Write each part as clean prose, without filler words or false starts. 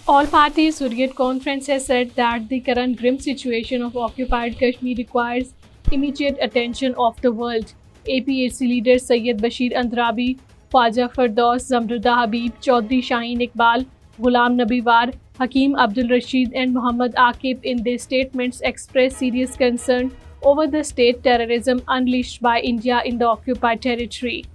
All parties Hurriyat conference has said that the current grim situation of occupied Kashmir requires immediate attention of the world. APHC leaders Syed Bashir Andrabi, Khwaja Fardos, Zamruda Habib, Chaudhry Shaheen Iqbal, Ghulam Nabi War, Hakeem Abdul Rashid and Muhammad Aqib in their statements expressed serious concern over the state terrorism unleashed by India in the occupied territory.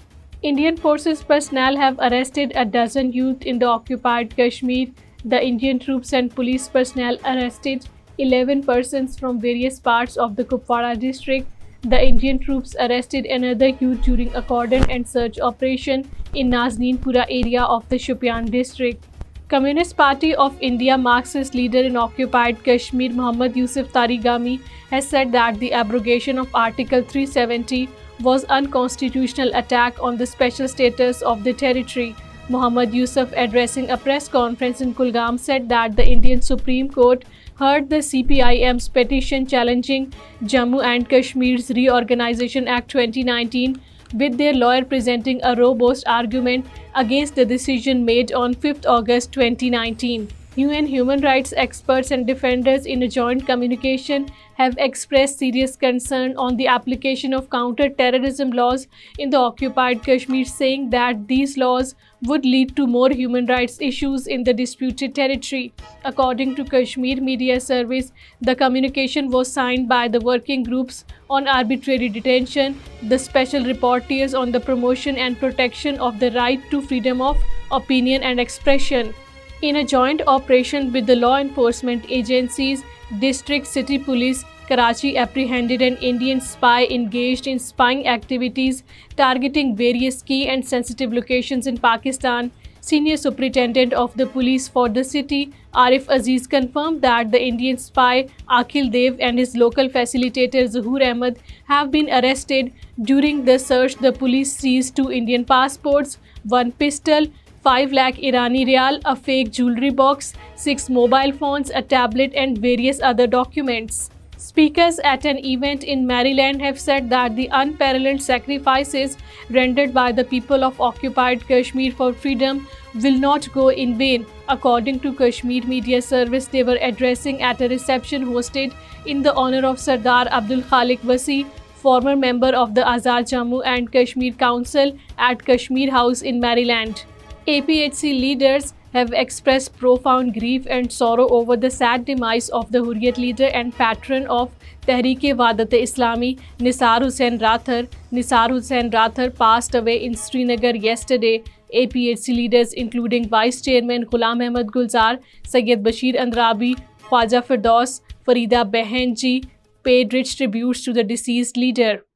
Indian forces personnel have arrested a dozen youth in the occupied Kashmir. The Indian troops and police personnel arrested 11 persons from various parts of the Kupwara district. The Indian troops arrested another youth during a cordon and search operation in Nazneenpura area of the Shopian district. Communist Party of India Marxist leader in occupied Kashmir Muhammad Yusuf Tarigami has said that the abrogation of Article 370 was unconstitutional attack on the special status of the territory. Muhammad Yusuf, addressing a press conference in Kulgam, said that the Indian Supreme Court heard the CPIM's petition challenging Jammu and Kashmir's Reorganization Act 2019, with their lawyer presenting a robust argument against the decision made on 5th August 2019. UN human rights experts and defenders in a joint communication have expressed serious concern on the application of counter-terrorism laws in the occupied Kashmir, saying that these laws would lead to more human rights issues in the disputed territory. According to Kashmir Media Service, the communication was signed by the working groups on arbitrary detention, the special rapporteurs on the promotion and protection of the right to freedom of opinion and expression. In a joint operation with the law enforcement agencies, District City Police Karachi apprehended an Indian spy engaged in spying activities targeting various key and sensitive locations in Pakistan. Senior Superintendent of the Police for the city, Arif Aziz, confirmed that the Indian spy Akhil Dev and his local facilitator Zuhur Ahmed have been arrested. During the search, the police seized 2 Indian passports, 1 pistol, 5 lakh Irani Rial, a fake jewelry box, 6 mobile phones, a tablet and various other documents. Speakers at an event in Maryland have said that the unparalleled sacrifices rendered by the people of occupied Kashmir for freedom will not go in vain. According to Kashmir Media Service, they were addressing at a reception hosted in the honor of Sardar Abdul Khalik Wasi, former member of the Azad Jammu and Kashmir Council, at Kashmir House in Maryland. APHC leaders have expressed profound grief and sorrow over the sad demise of the Hurriyat leader and patron of Tehreek-e-Wahdat-e-Islami, Nisar Hussain Rathar. Nisar Hussain Rathar passed away in Srinagar yesterday. APHC leaders including Vice Chairman Ghulam Ahmad Gulzar, Syed Bashir Andrabi, Khwaja Fardos, Farida Behenji paid rich tributes to the deceased leader.